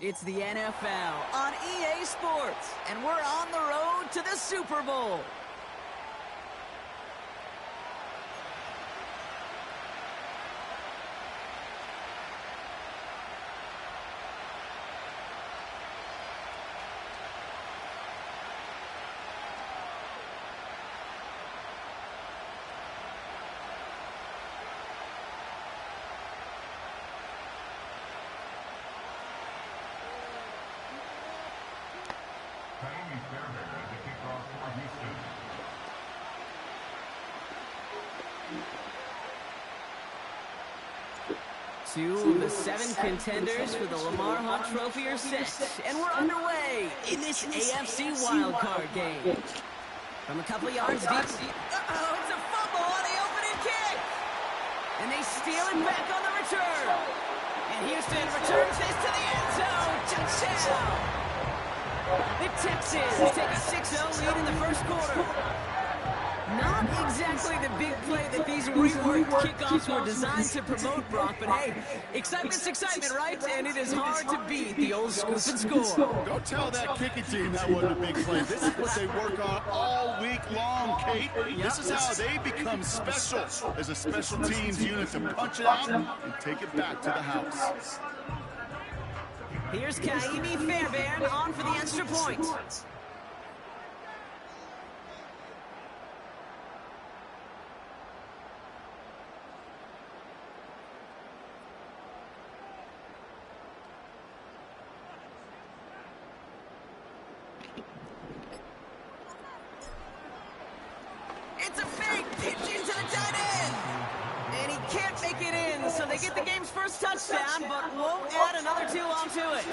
It's the NFL on EA Sports, and we're on the road to the Super Bowl. Two of the 7 contenders for the Lamar Hunt Trophy are set, and we're underway in this AFC wildcard game. From a couple yards deep, it's a fumble on the opening kick, and they steal it back on the return. And Houston returns this to the end zone. Touchdown! The Texans take a 6-0 lead in the first quarter. Not exactly the big play that these reworked kickoffs were designed to promote, Brock, but hey, excitement's excitement, right? And it is hard to beat the old scoop and score. Go tell that kicking team that wasn't a big play. This is what they work on all week long, Kate. This is how they become special as a special teams unit to punch it out and take it back to the house. Here's Kaimi Fairbairn on for the extra point. It's a fake pitch into the tight end. And he can't make it in, so they get the game's first touchdown, but won't add another 2 onto it.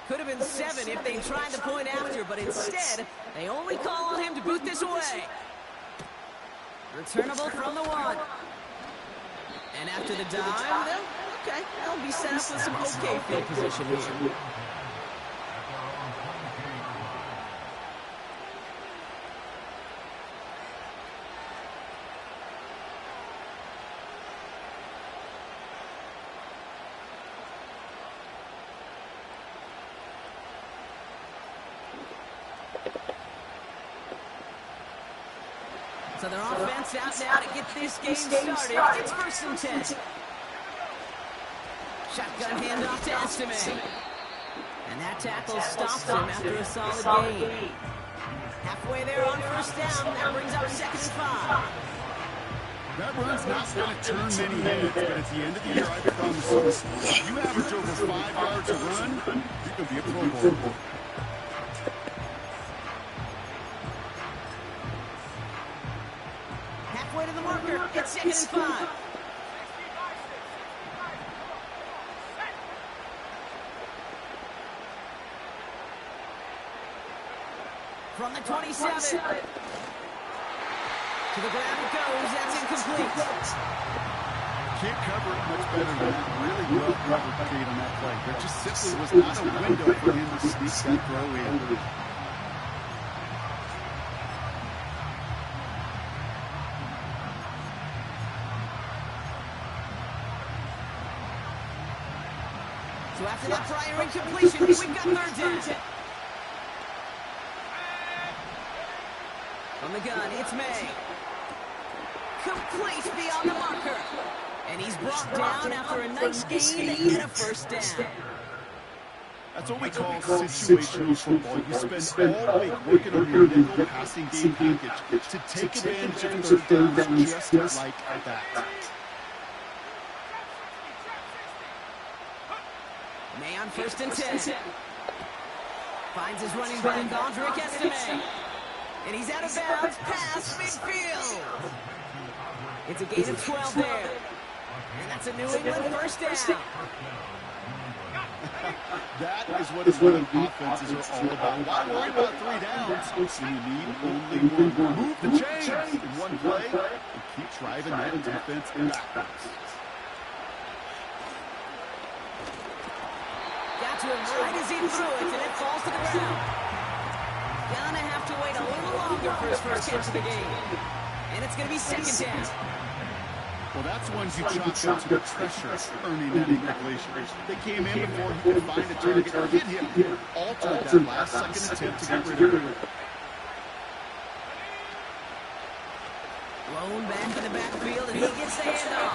Could have been 7 if they tried the point after, but instead, they only call on him to boot this away. Returnable from the 1. And after the dive, they'll be set up with some okay field position here. So their offense out now to get this game started. It's 1st and 10. Shotgun handoff to Estime. And that tackle stops him after a solid gain. Halfway there on 1st down. That brings up 2nd and 5. That run's not going to turn many heads, but at the end of the year, I promise you, if you average over 5 yards a run, you're going to be a Pro Bowler. Halfway to the marker, it's 2nd and 5. From the 27. To the ground it goes, that's incomplete. Can't cover it much better than that. Really well covered, Kate, on that play. There just simply was not a window for him to sneak that throw in. So after that prior incompletion, we've got 3rd down. From the gun, it's May. Complete beyond the marker. And he's brought down after a nice gain and a 1st down. That's what we call situational football. You spend all week working on your nickel passing game package to take advantage of 3rd downs just like that. May on 1st and 10. Finds his running back, Andrick Estime. And he's out of bounds past midfield. It's a gain of 12 there. And that's a New England 1st down. That is what his running offenses are all about. Why worry about 3 downs when you need only one? Move the chains in one play and keep driving that defense backwards. Got to him right as he threw it, and it falls to the ground. Gonna have to wait a little longer for his first catch of the game. And it's gonna be second down. Well, that's ones you chalk up to the pressure earning that incompletion. They came in before he could find a target or hit him. Altered that last-second attempt to get rid of it. Blown back in the backfield, and he gets the handoff.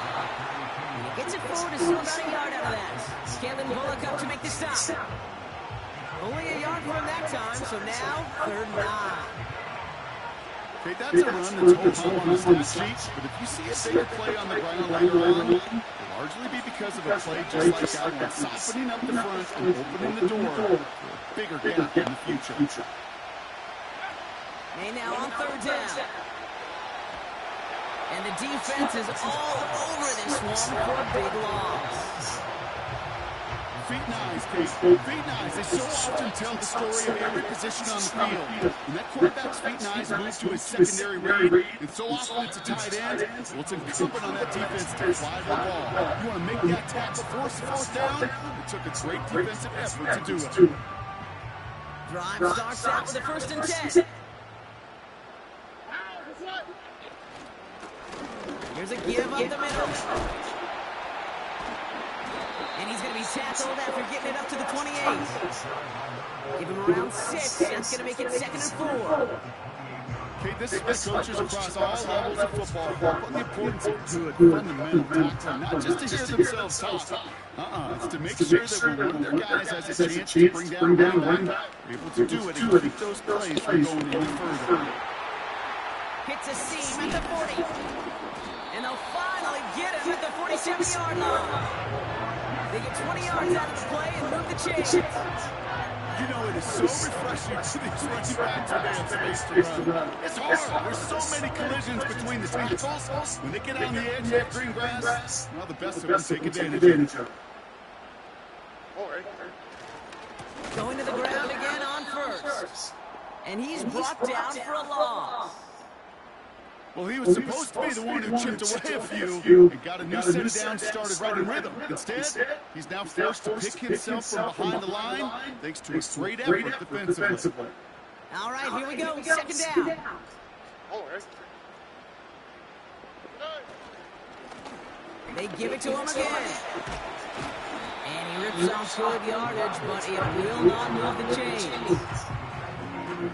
And he gets it forward to still about a yard out of that. Kalen Bullock up to make the stop. Only a yard from that time, so now 3rd and 9. Okay, that's a run that's hold on the stat sheet, but if you see a bigger play on the ground later on, it'll largely be because of a play just like that one, softening up the front and opening the door for a bigger gap in the future. They now on 3rd down. And the defense is all over this one for a big loss. Feet nice, Kate. Feet nice. They so often tell the story of every position on the field. When that quarterback's feet nice moves to his secondary read, and so often it's a tight end, well, it's incumbent on that defense to fly the ball. You want to make that tackle, force the 4th down? It took a great defensive effort to do it. Drive starts out with a 1st and 10. Here's a give up the middle. And he's going to be tackled after getting it up to the 28. Give him around 6. That's going to make it 2nd and 4. Okay, this is why coaches across all levels of football harp on the importance of good, fundamental tackling, not just to hear themselves talk. It's to make sure that when one of their guys has a chance to bring down running back, they're able to do it and keep those plays from going any further. Hits a seam at the 40. And they'll finally get him at the 47-yard line. They get 20 yards out of the play and move the chains. You know, it is so refreshing to these running backs when they have space to run. It's hard. There's so many collisions between the tackles. When they get on the edge of that green grass, well, the best of them take advantage of it. Going to the ground again on 1st. And he's brought down for a loss. Well, he was supposed to be the one who chipped away a few and got a new set of downs started right in rhythm. Instead, he's now forced to pick himself from behind the line thanks to a great effort defensively. All right, here we go. 2nd down. They give it to him again. And he rips off good yardage, but it will not move the chains.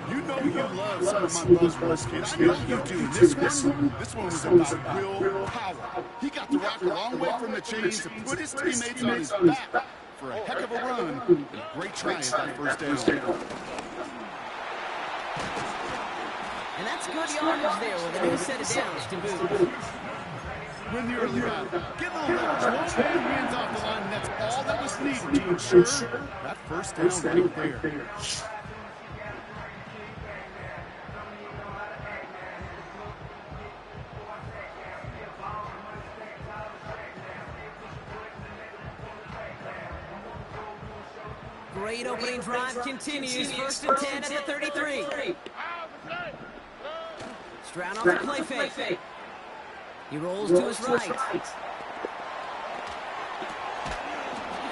You know you love some of my buzzwords, kid. I know you do. This one was about real power. He got the rock a long way from the chains and put his teammates on his back for a heck of a run and a great try at that 1st down. And that's good yardage there with a new set of downs to boot. Win the early battle. Get a little leverage. Hold your hands off the line, and that's all that was needed to ensure that 1st down right there. Great opening drive continues. 1st and 10 at the 33. Stroud off the play fake. He rolls to his right.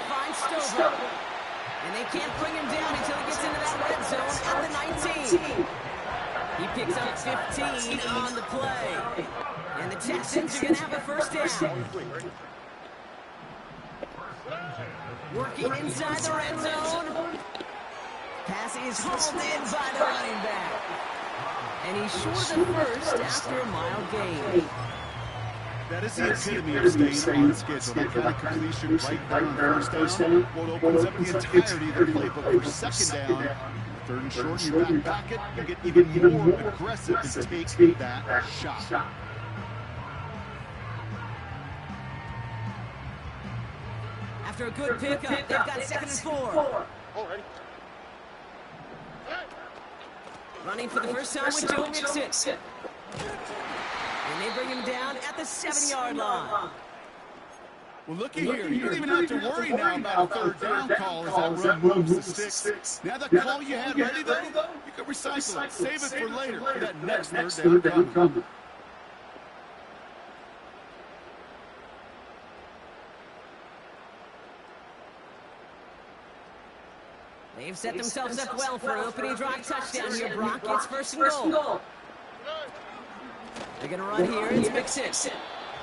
Finds Stover. And they can't bring him down until he gets into that red zone at the 19. He picks up 15 on the play. And the Texans are going to have a 1st down. Working inside the red zone. Pass is hauled in by the running back. And he's short of the 1st after a mile gain. That is the epitome of staying on schedule. That kind of completion right there on 1st down. What opens up the entirety of the playbook for 2nd down. 3rd and short, you back it, you get even more aggressive and take that shot. After a good pickup, they've got 2nd and 4. Running for the first time with Joe Mixon. And they bring him down at the 7-yard line. Well, looky here. You don't even have to worry now about a third down call as that run moves the sticks. Now that call you had ready, though, you can recycle it. Save it for later for that next third down coming. They've set themselves up well for an opening drive touchdown here, Brock. It's first and goal. They're going to run here. It's Mixon.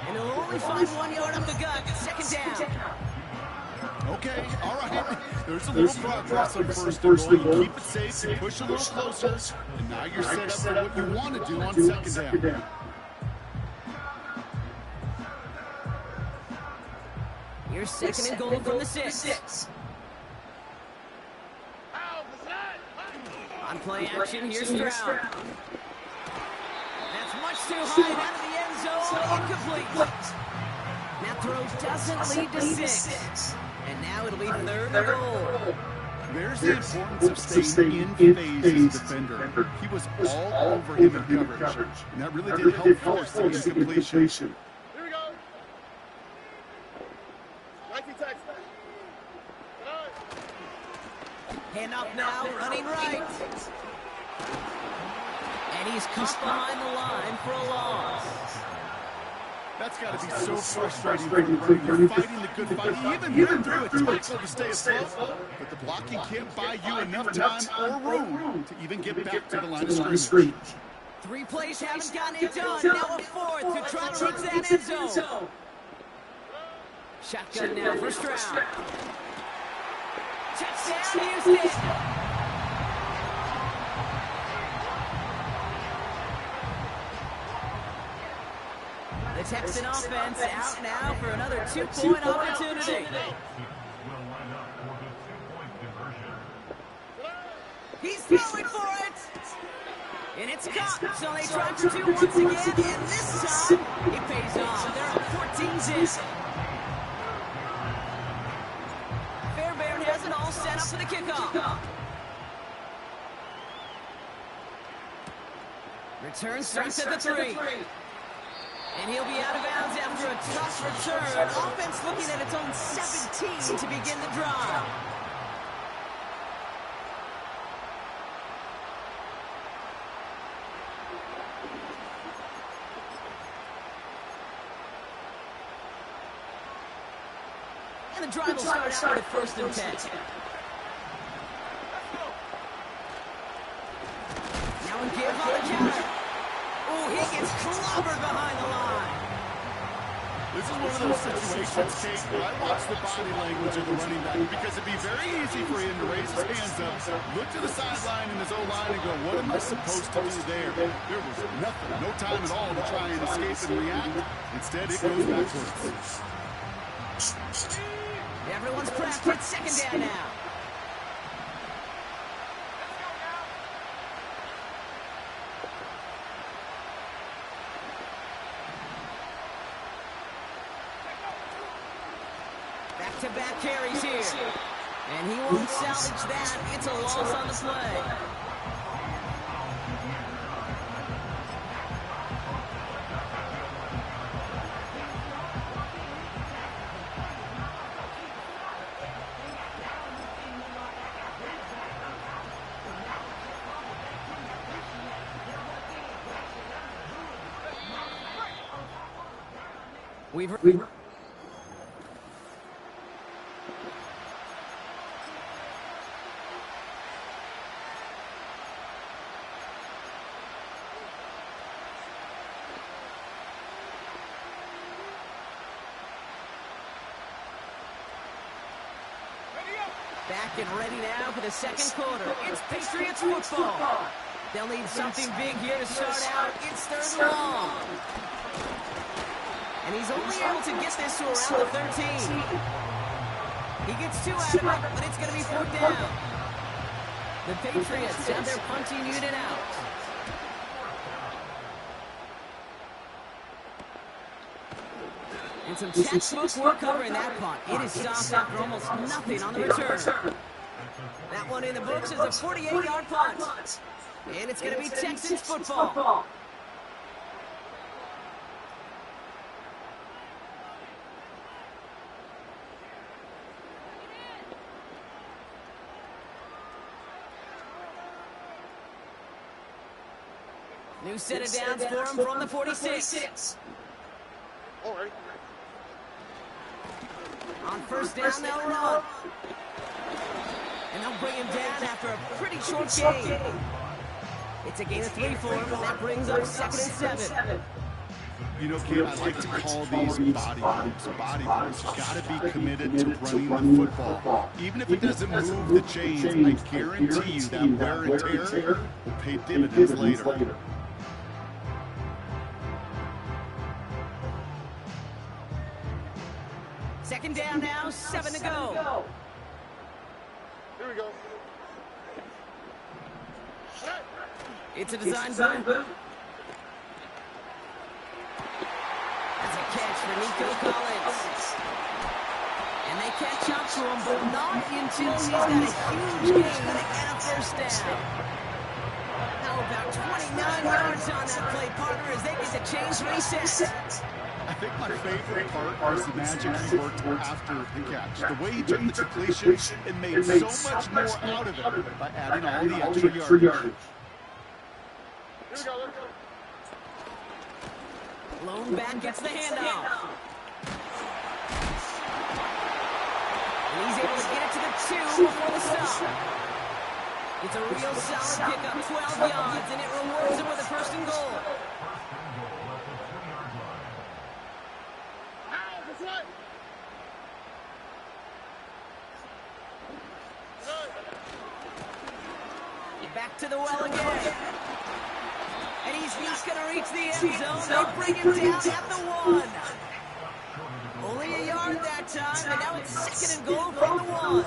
And he'll only find 1 yard up the gut. Second down. Okay, all right. There's a little progress on first and goal. You keep it safe, you push a little closer, and now you're set up for what you want to do on second down. Here's second and goal from the 6. On play action, here's Stroud. That's much too high and out of the end zone. Incomplete. That throw doesn't lead to 6. And now it'll be third and goal. There's the importance of staying in phase as a defender. He was all over him in coverage. And that really did help force the incompletion. Here we go. 19 Texans. Hand off now, running right. And he's caught behind the line for a loss. That's got to be so frustrating for you. You're fighting the good fight. He even threw a tackle to stay afloat, but the blocking can't buy you enough time or room to even get back to the line of scrimmage. 3 plays haven't gotten it done. Now a 4th to try to reach that end zone. Shotgun now for Stroud. Touchdown, Houston. The Texan offense out now for another 2-point opportunity. He's going for it. And it's caught. So they try for 2 once again. And this time, it pays off. They're up 14-0. Fairbairn has it all set up for the kickoff. Return starts at the 3. And he'll be out of bounds after a tough return. Offense looking at its own 17 to begin the drive. And the drive will start out with first and 10. Now and give on the counter. Oh, he gets clobbered behind the line. This is one of those situations, Kate, where I watch the body language of the running back because it'd be very easy for him to raise his hands up, look to the sideline in his O-line and go, what am I supposed to do there? There was nothing, no time at all to try and escape and react. Instead, it goes backwards. Everyone's prepped. It's second down now. Back-to-back carries here. And he won't salvage that. It's a loss on the play. We've back and ready now for the second quarter. It's Patriots football. They'll need something big here to start out. It's third and long. And he's only able to get this to around the 13. He gets 2 out of it, but it's going to be 4th down. The Patriots have their punting unit out. And some textbook work covering that punt. It is stopped after almost nothing on the return. That one in the books is a 48-yard punt. And it's going to be Texans football. New set of downs for him from the 46. All right. On first down, they'll run. And they'll bring him down after a pretty short gain. It's a gain of 3 for him, and that brings up 2nd and 7. You know, kid, I like to call these body moves. Body moves. You got to be committed to running the football. Even if it doesn't move the chains, I guarantee you that wear and tear will pay dividends later. Second down now, 7 to go. Here we go. It's a design boot. That's a catch for Nico Collins. And they catch up to him, but not until he's got a huge gain and they get a first down. Now about 29 yards on that play, partner, as they get the chains reset. I think my favorite part was the magic he worked after the catch. The way he took the completion and made so much more out of it by adding all the extra yardage. Here we go, let's go. Lone back gets the handoff. And he's able to get it to the 2 before the stop. It's a real solid pickup, 12 yards, and it rewards him with a 1st and goal. Back to the well again. And he's not going to reach the end zone. They bring him down at the 1. Only a yard that time, and now it's 2nd and goal from the 1.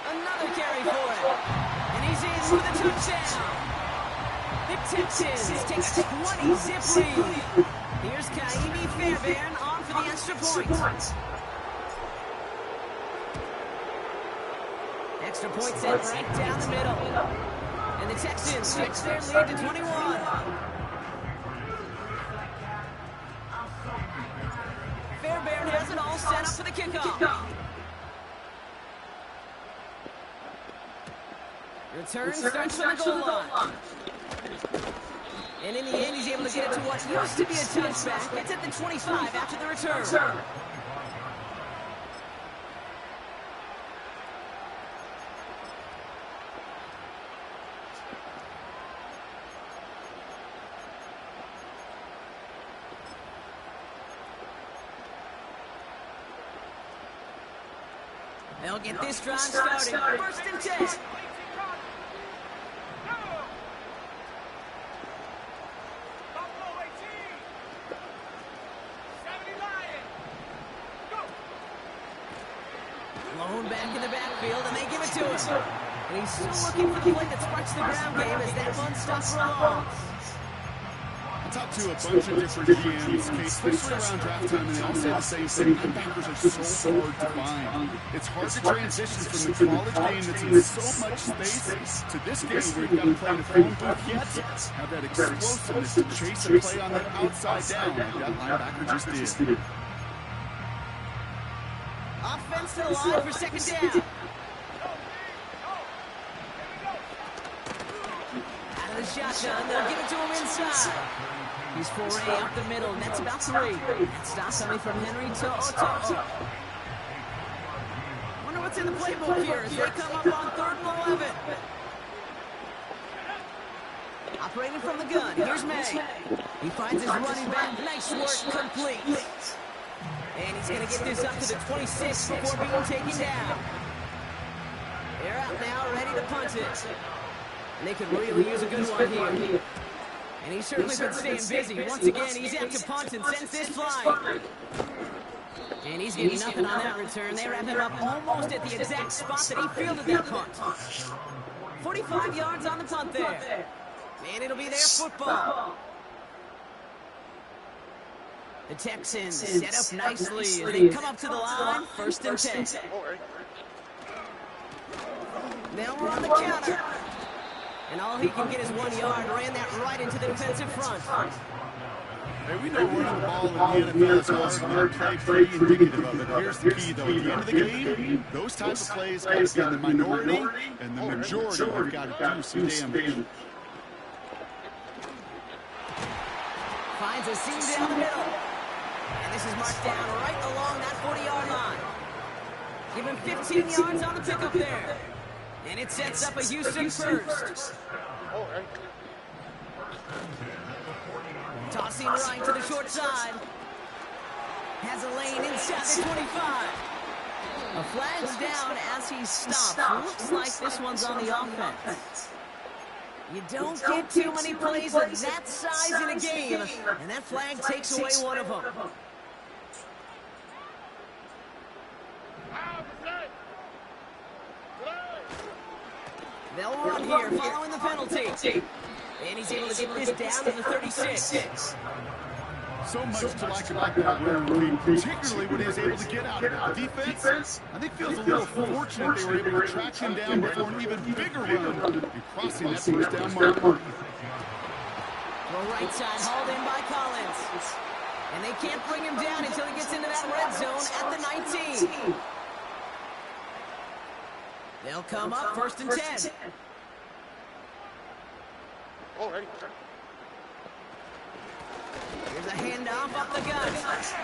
Another carry for it. And he's in with a touchdown. The Texans take a 20-zip lead. Here's Kaimi Fairbairn on for the extra point. Extra point set right down the middle. And the Texans fix their lead to 21. Fairbairn has it all set up for the kickoff. Return starts from the goal line. And in the end, he's able to get it to what used to be a touchback. It's at the 25 after the return. They'll get this drive started. 1st and 10. Lone back in the backfield, and they give it to him. And he's still looking for the play that sparks the ground game as that one stops for a loss. I talked to a bunch of different GMs, especially around draft time, and they all say the same thing. Linebackers are so hard to find. It's hard to transition from the college game that's in so much space to this game where you've got to play in a phone booth yet have that explosiveness to chase a play on the outside down like that linebacker just did. Offense to the line for 2nd down. Out of the shotgun, they'll give it to him inside. He's 4A up the middle, and that's about 3. That stop coming from Henry to Oto. Wonder what's in the playbook here as they come up on 3rd and 11. Operating from the gun, here's May. He finds his running back, nice work, complete. And he's going to get this up to the 26 before being taken down. They're out now, ready to punt it. And they could really use a good one here. And he's certainly been staying busy. Once again, he's out to punt and sends this flying. And he's getting nothing on that return. They wrap him up almost at the exact spot that he fielded that punt. 45 yards on the punt there. And it'll be their football. The Texans set up nicely as they come up to the line, 1st and 10. Now we're on the counter. And all he can get is 1 yard, ran that right into the defensive front. Hey, we know running the ball in the NFL is hard, and play pretty indicative of it. Here's the key, though. At the end of the game, those type of plays got to be in the minority, and the majority have got to do some damage. Finds a seam down the middle. And this is marked down right along that 40-yard line. Give him 15 yards on the pickup there. And it sets up a Houston first. Tossing right to the short side. Has a lane inside the 25. A flag's down as he stops. Looks like this one's on the offense. You don't get too many plays of that size in a game, and that flag takes away one of them. They'll run here following the penalty. And he's able to get this down to the 36. So much to like about that run, particularly when he was able to get out of it. The defense, I think, feels a little fortunate they were able to track him down before an even bigger run and crossing that first down mark. Well, right side hauled in by Collins. And they can't bring him down until he gets into that red zone at the 19. They'll come up first and 10. Already. Here's a handoff up the gut.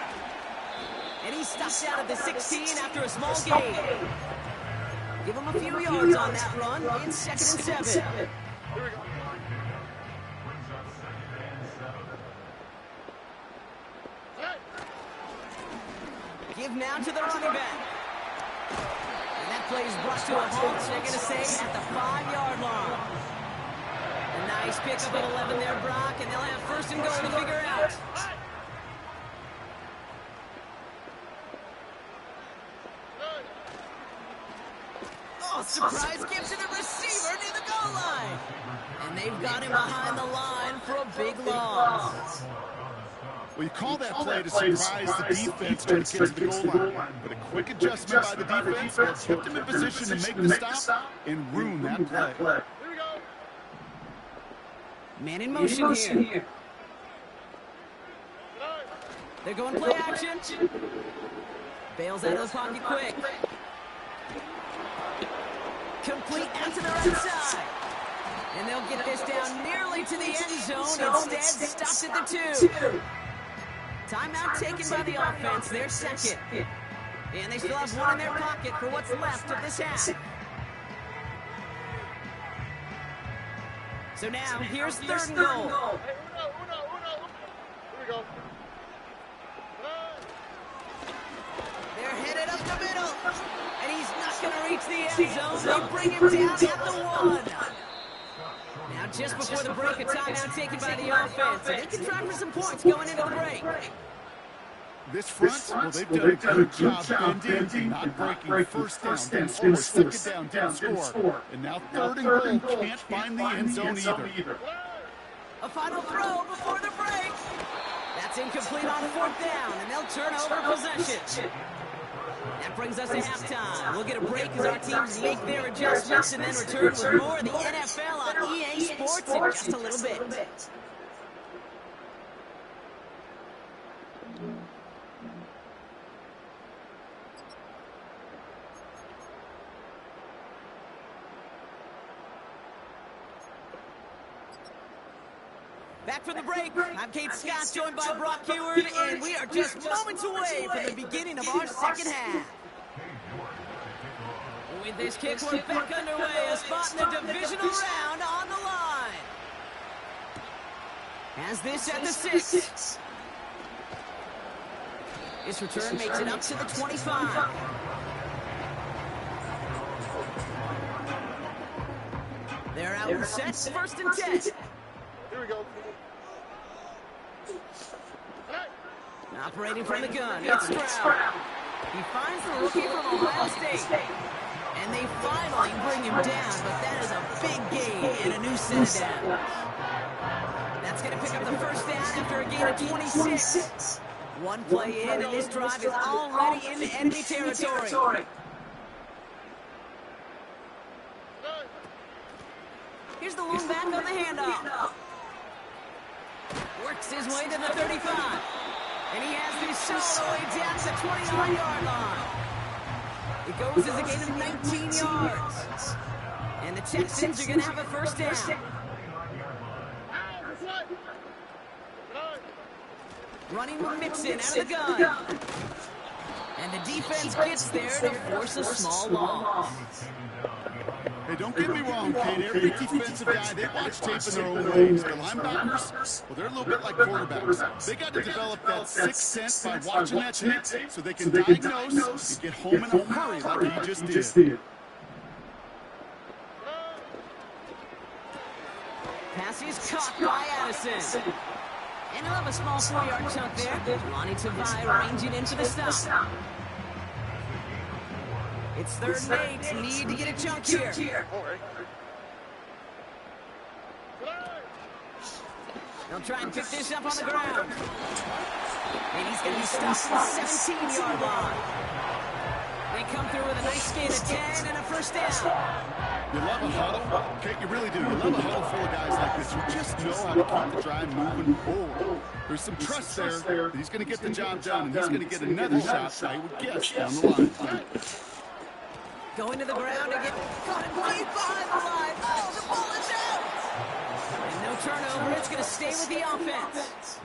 And he's stuck out at the 16 after a small gain. Give him a few yards on that run. It's second and 7. Here we go. Give now to the running back. And that play is brought to a halt. They're going to say at the 5-yard line. A nice pickup at 11 there, Brock, and they'll have first and goal to figure out. Oh, surprise give to the receiver near the goal line. And they've got him behind the line for a big loss. Well, you call that play to surprise the defense trying to get to the goal line. But a quick adjustment by the defense kept him in position to make the stop and ruin that play. Man in motion here. They're going play action. Bails out of the pocket quick. Complete out to the right side. And they'll get this down nearly to the end zone. Instead, stopped at the 2. Timeout taken by the offense. They're second. And they still have one in their pocket for what's left of this half. So now, here's third and goal. Here we go. They're headed up the middle. And he's not going to reach the end zone. They bring him down at the 1. Now, just before the break, a timeout taken by the offense. They can try for some points going into the break. This front, well, they've done a good job bending, not breaking. First down, didn't score. Second down, didn't score. And now third and goal, can't find the end zone either. A final throw before the break. That's incomplete on 4th down, and they'll turn over possession. That brings us to halftime. We'll get a break as our teams make their adjustments and then return with more of the NFL on EA Sports in just a little bit. Back from the break, I'm Kate Scott, joined by Brock Heward, and we are just moments away from the beginning of our second half. With this kick, we're back underway, a spot in the divisional round on the line. As this at the 6. This return makes it up to the 25. They're out and set, first and 10. Here we go. Operating from the gun, it's Stroud. He finds the rookie from Ohio State. And they finally bring him down, but that is a big gain and a new set of downs. That's going to pick up the first down after a gain of 26. One play in, and this drive is already into enemy territory. Here's the lone back on the handoff. Works his way to the 35. And he has this all the way down to the 29-yard line. It goes as a gain of 19 yards. And the Texans are going to have a first down. Running with Mixon out of the gun. And the defense gets there to force a small loss. Hey, don't get me wrong, Kate. Every defensive guy, they watch tape in their own ways. The linebackers, well, they're a little bit like quarterbacks. They got to develop that sixth sense by watching that tape so they can diagnose and get home in a hurry like he just did. Pass is caught by Addison. And he'll have a small 4-yard chunk there. Lonnie Tavai ranging into the stop. It's 3rd and 8. Need to get a chunk here. They'll try and pick this up on the ground. And he's going to be stopped at the 17-yard line. They come through with a nice gain of 10 and a first down. You love a huddle, Kate, you really do. You love a huddle full of guys like this who just know how to keep the drive moving forward. There's some trust there that he's going to get the job done, and he's going to get another shot, I would guess, down the line. Going to the ground and get caught deep behind the line. Oh, the ball is out! And no turnover. It's going to stay with the offense.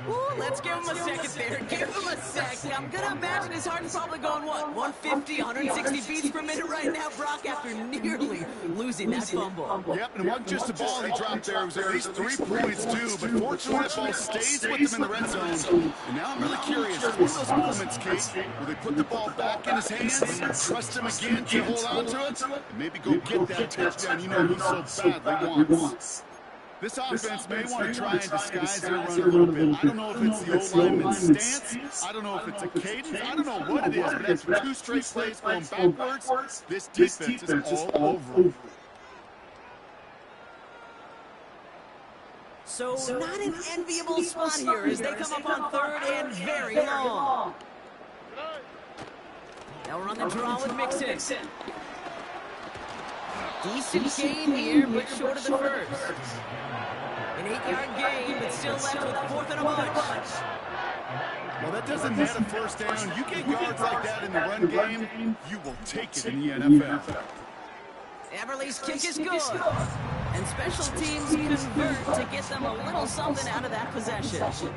Ooh, let's give him a second there. Give him a sec. I'm going to imagine his heart's probably going, what, 150, 160 beats per minute right now, Brock, after nearly losing that fumble. Yep, and it wasn't just a ball he dropped there. It was at least 3 points, too. But fortunately, that ball stays with him in the red zone. And now I'm really curious. It's one of those moments, Kate, where they put the ball back in his hands, trust him again to hold on to it, and maybe go get that touchdown you know he so badly wants. This offense may want to try and disguise their run a little bit. I don't know if it's the O-lineman's stance. I don't know if it's a cadence. I don't know what it is, but after 2 straight plays going backwards, this defense is all over. So not an enviable spot here as they come up on 3rd and very long. They'll run the draw with Mixon. Decent gain here, but short of the first. An 8-yard gain, but still left with 4th and a bunch. Well, that doesn't net a first down. You get yards like that in the run game, you will take it in the NFL. Everly's kick is good. And special teams convert to get them a little something out of that possession.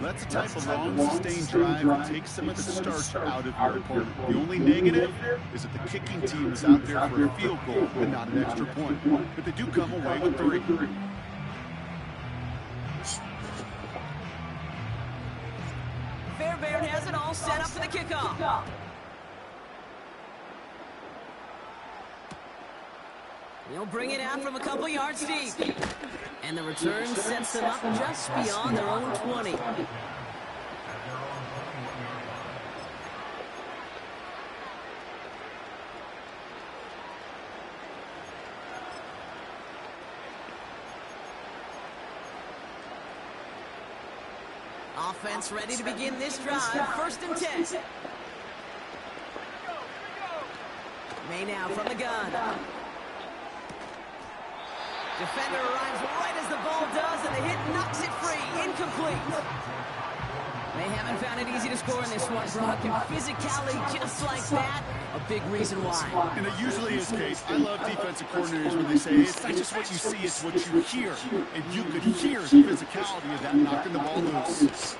That's the type of long, sustained drive that takes some of the starch out of your opponent. The only negative is that the kicking team is out there for a field goal and not an extra point. But they do come away with 3. Fairbairn has it all set up for the kickoff. He'll bring it out from a couple yards deep. And the return sets them up just beyond their own 20. Offense ready to begin this drive. 1st and 10. May now from the gun. Defender arrives right as the ball does, and the hit knocks it free. Incomplete. They haven't found it easy to score in this one, Brock. And physicality just like that, a big reason why. And it usually is, Case. I love defensive coordinators when they say, it's not just what you see, it's what you hear. And you could hear the physicality of that knocking the ball loose.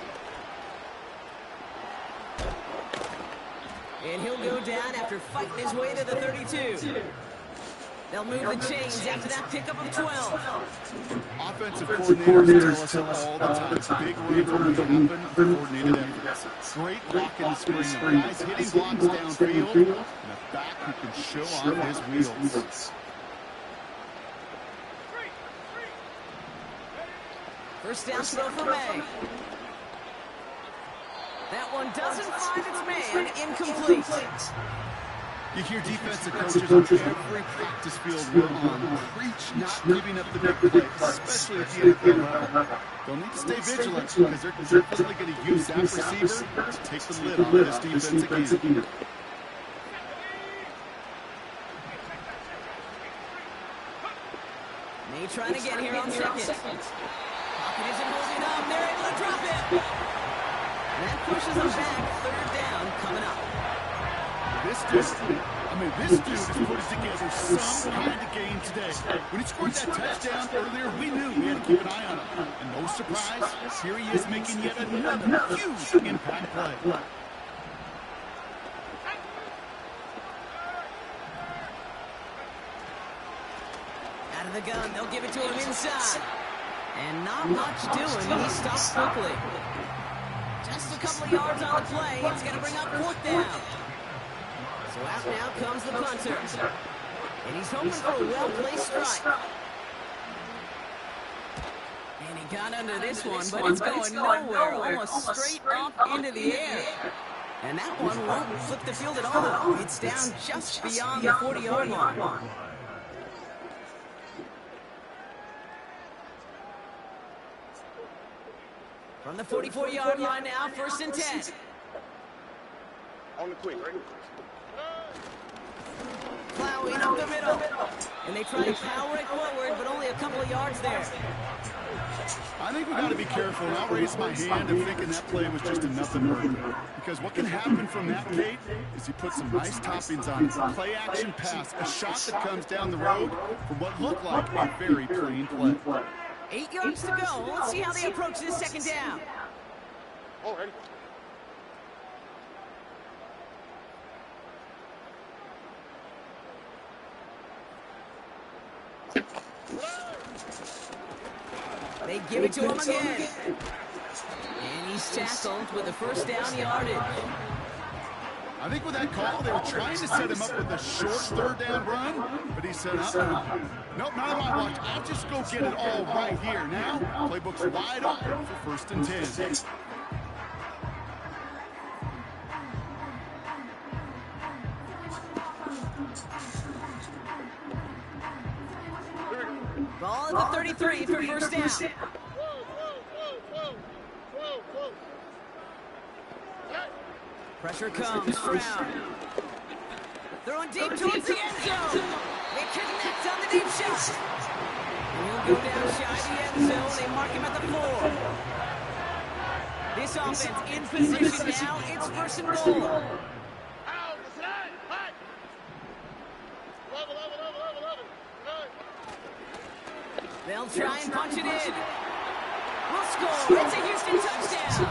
And he'll go down after fighting his way to the 32. They'll move the chains after that pickup of 12. Offensive coordinators tell us all the time, big runs only happen with coordinated efforts. Great block in the spring. Guys hitting blocks downfield, and a back who can show off his wheels. First down throw for May. That one doesn't find its man. Incomplete. You hear defensive coaches on every practice field we're on preach not giving up the big plays, especially at the NFL level. They'll need to stay vigilant because they're definitely going to use that receiver to take the lid off this defense again. May trying again here on 2nd. pocket isn't holding up. They're able to drop it. And that pushes them back. Third down coming up. This dude is putting together some kind of game today. When he scored that touchdown earlier, we knew we had to keep an eye on him. And no surprise, here he is making yet another huge impact play. Out of the gun, they'll give it to him inside. And not much doing. He stops quickly. Just a couple of yards on the play. It's going to bring up fourth down. So out now comes the punter. And he's hoping for a well-placed strike. And he got under this one, but it's going nowhere. Almost straight up into the air. And that one won't flip the field at all. It's down just beyond the 40-yard line. From the 44-yard line now, 1st and 10. On the quick, ready? Plowing up the middle. And they try to power it forward, but only a couple of yards there. I think we got to be careful, and I'll raise my hand of thinking that play was just a nothing burger. Because what can happen from that, Kate, is he puts some nice toppings on it. Play action pass, a shot that comes down the road for what looked like a very clean play. 8 yards to go. Let's see how they approach this second down. All ready? They give it to him again. And he's tackled with a first down yardage. I think with that call, they were trying to set him up with a short third down run, but he said, nope, not on my watch. I'll just go get it all right here. Now, playbook's wide open for 1st and 10. Ball at the 33 for first down. Whoa. Pressure comes. Brown. Throwing deep towards the end zone. They connect on the deep shot. And he'll go down shy of the end zone. They mark him at the 4. This offense in position now. It's 1st and goal. They'll try and punch it in. We'll score. It's a Houston touchdown.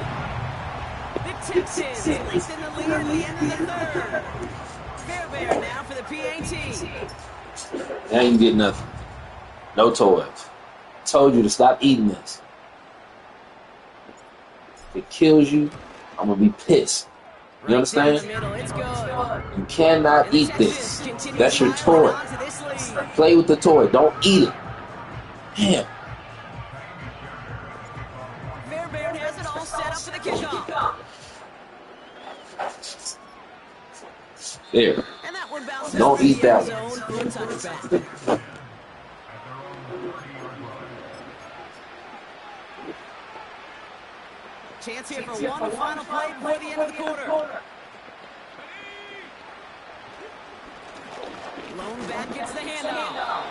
The Texans lengthen the lead at the end of the 3rd. Fairbairn now for the PAT. Now you get nothing. No toys. Told you to stop eating this. If it kills you, I'm going to be pissed. You understand? You cannot eat this. That's your toy. Play with the toy. Don't eat it. Damn. Fairbairn has it all set up for the kickoff. There. And that one bounces Don't eat that one. Chance here for one final play before the end of the quarter. Lone back gets the handoff.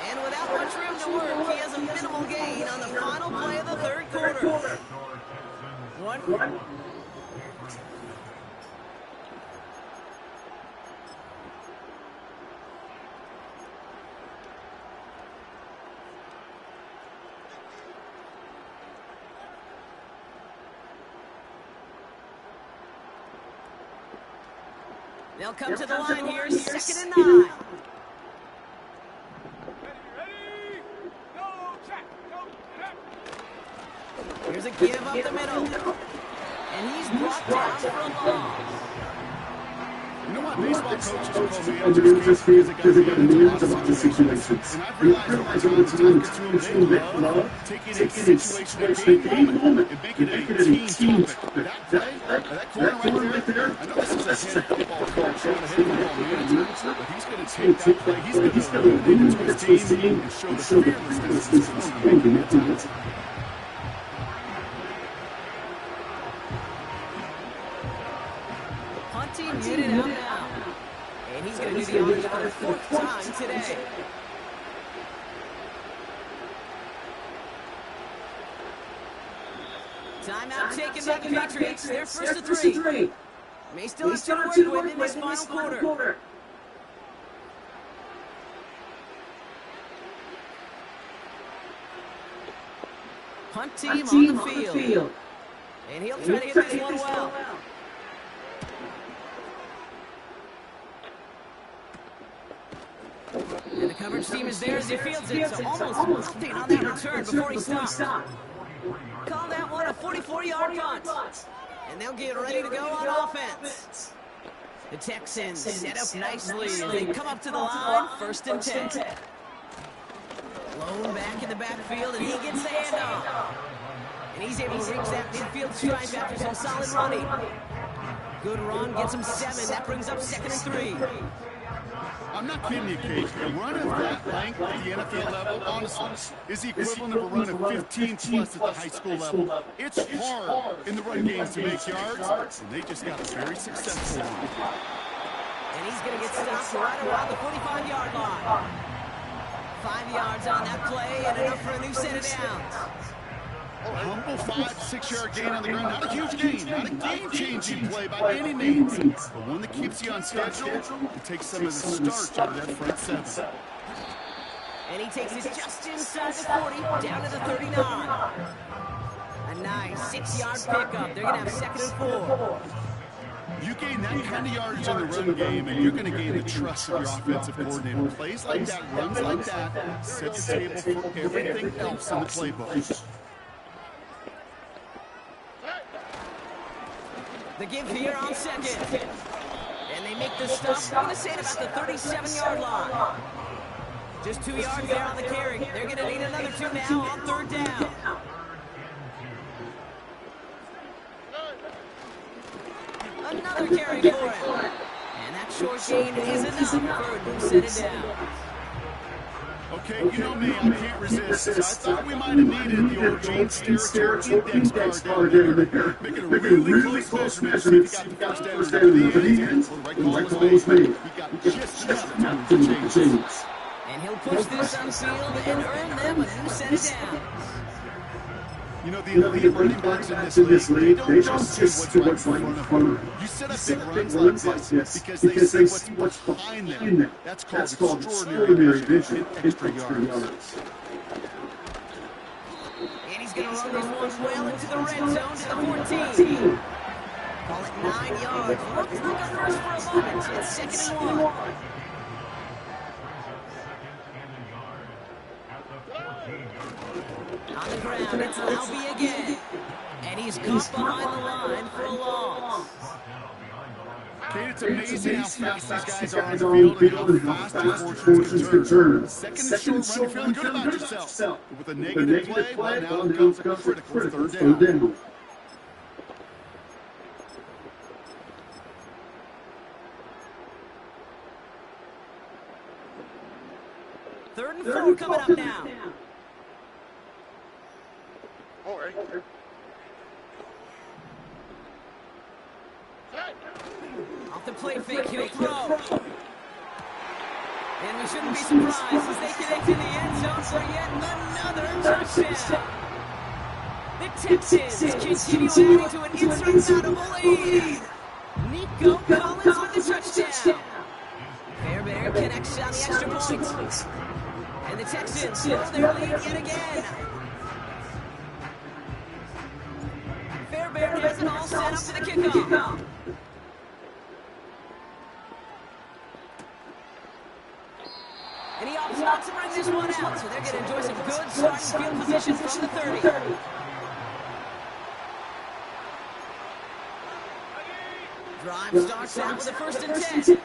And without much room to work, he has a minimal gain on the final play of the 3rd quarter. One. They'll come to the line here, 2nd and 9. Here's a give up the middle. And he's brought down for a loss. You know what? Baseball coaches call managers because they got into a lot of situations. And I've realized over time that sometimes they love taking a situation, a game moment, and making it a team topic. That corner right there, I know this is a head football coach, not a head football manager, but he's going to take that play, he's going to lead it to his team and show the fearlessness that's making it. Hunting muted out now. And he's going to do the honors for the 4th time today. Timeout taken by the Patriots. They're first to three. May still have to work with in this final quarter. Punt team on the field. And he'll try to hit this one well. And the coverage team is there as he fields it, so almost nothing on that return before he stops. Call that one a 44-yard punt. And they'll get ready to go on offense. The Texans set up nicely as they come up to the line, 1st and 10. Lone back in the backfield, and he gets the handoff. And he's able to reach that midfield stripe after some solid running. Good run, gets him 7. That brings up 2nd and 3. I'm not kidding you, Kate. A run of that length at the NFL level, honestly, is the equivalent of a run of 15-plus at the high school level. It's hard in the run games to make yards, and they just got a very successful one. And he's going to get stopped right around the 45-yard line. 5 yards on that play, and enough for a new set of downs. A humble 5-6-yard gain on the ground. Not a huge gain, not a game-changing play by any means, but one that keeps you on schedule and takes some of the starch out of that front 7. And he takes it just inside the 40, down to the 39. A nice 6-yard pickup. They're going to have 2nd and 4. You gain that kind of yardage in the run game, and you're going to gain the trust of your offensive coordinator. Plays like that, runs like that, sets the table for everything else in the playbook. The give here on 2nd. And they make the stop. I'm going to say it about the 37-yard line. Just 2 yards there on the carry. They're going to need another 2 now on 3rd down. Another carry for him. And that short gain is enough for a new set of downs. Okay, you know me, I can't resist. I thought we might have needed the old James territory index card down there. Making a really close measurement to see if you got the first down over the end. Well, the right call was made. He got just enough time to change. And he'll push this on field and earn them a new set of downs. You know, the elite running backs in this league, they don't just see what's right in front of them. You set up big runs like this because they see what's behind them. That's called extraordinary vision and extra yards. And he's going to run this one well into the red zone to the 14. Call it 9 yards. Looks like a first for a moment. It's 2nd and 1. On the ground, it's Laube again. And he's caught behind the line for a loss. Kate, it's amazing how fast these guys are on the field and how fast your fortunes can turn. Second and short, run, you're feeling good about yourself. But with a negative play, well, now comes a critical 3rd down. Third and 4 coming up now. All right. Off the play fake, he'll throw. And we shouldn't be surprised as they get into the end zone for yet another touchdown. The Texans continue adding to an insurmountable lead. Nico Collins with the touchdown. Fairbairn connects on the extra point. And the Texans fill their lead yet again. Fairbairn has it all set up for the kickoff. And he opts not to bring this one out, so they're going to enjoy some good starting field position from the 30. Drive starts out with a 1st and 10.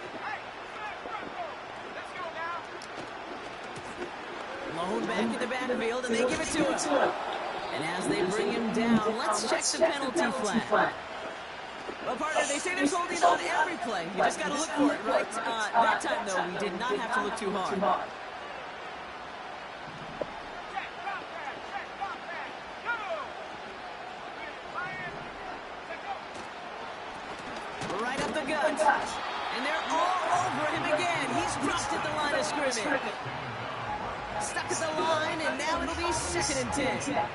Lone back in the backfield, and they give it to him. And as they bring him down, let's check the penalty flag. Well, partner, they say there's holding on every play. You just got to look for it, right? That time, though, we did not have to look too hard. Right up the gut. And they're all over him again. He's dropped at the line of scrimmage. Stuck at the line, and now it'll be 2nd and 10.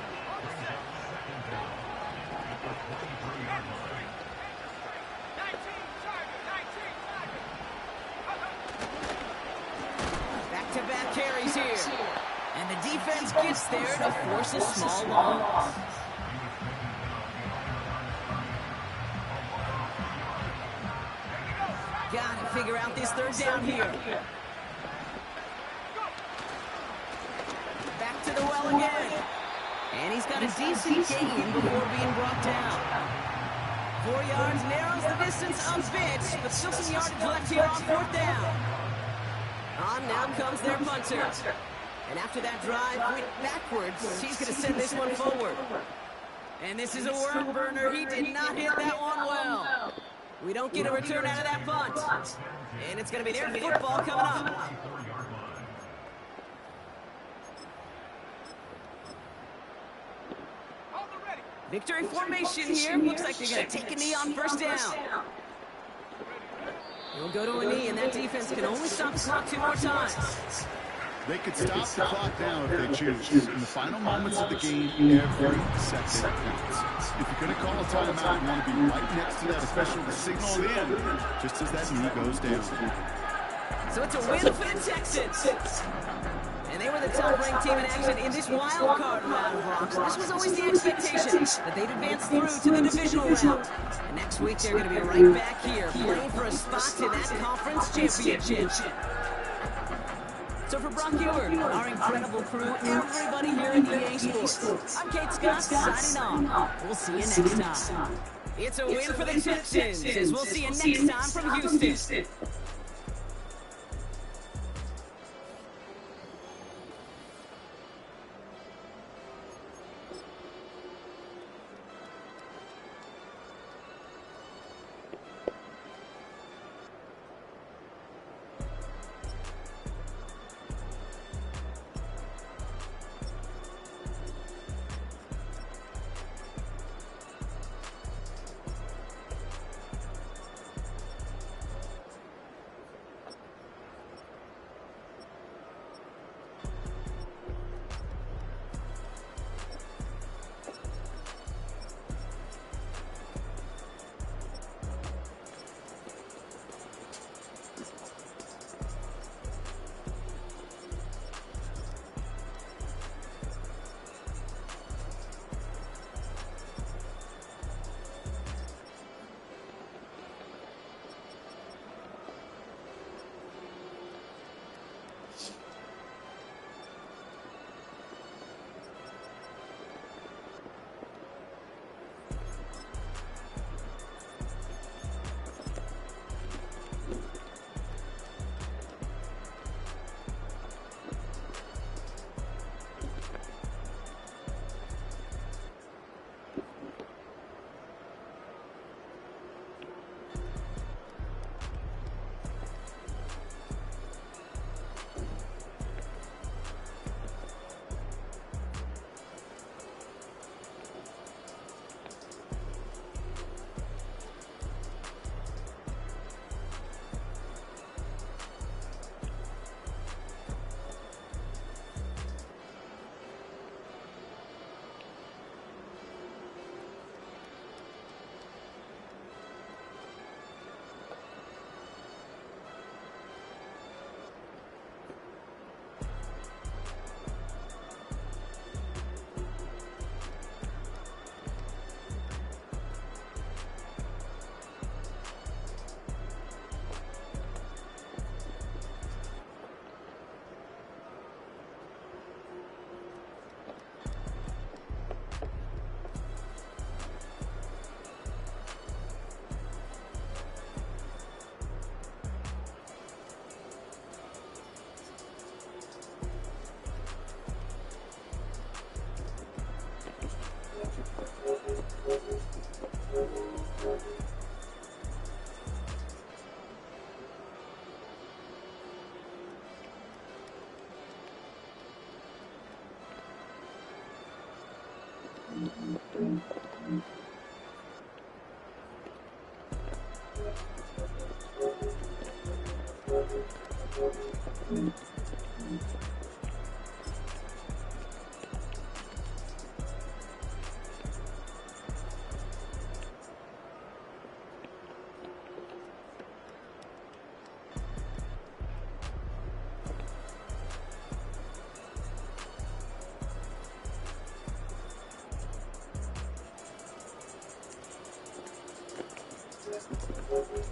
carries here. And the defense gets there to force a small loss. Gotta figure out this third down here. Back to the well again. And he's got a decent gain before being brought down. 4 yards narrows the distance a bit, but still some yardage left here on fourth down. On now comes their punter. And after that drive went backwards, he's going to send this one forward. And this is a worm burner. He did not hit that one well. We don't get a return out of that punt. And it's going to be their football coming up. Victory formation here. Looks like they're going to take a knee on first down. He'll go to a knee, and that defense can only stop the clock 2 more times. They could stop the clock now if they choose. In the final moments of the game, every second counts. If you're going to call a timeout, you want to be right next to that, especially the signal at the end, just as that knee goes down. So it's a win for the Texans. And they were the top-ranked team in action in this wild card round of rocks. This was always the expectation, that they'd advance through to the divisional round. And next week, they're going to be right back here, playing for a spot in that conference championship. So for Brock Ewert, our incredible crew, everybody here at EA Sports, I'm Kate Scott, signing off. We'll see you next time. It's a win for the Texans, as we'll see you next time from Houston. Mm-hmm.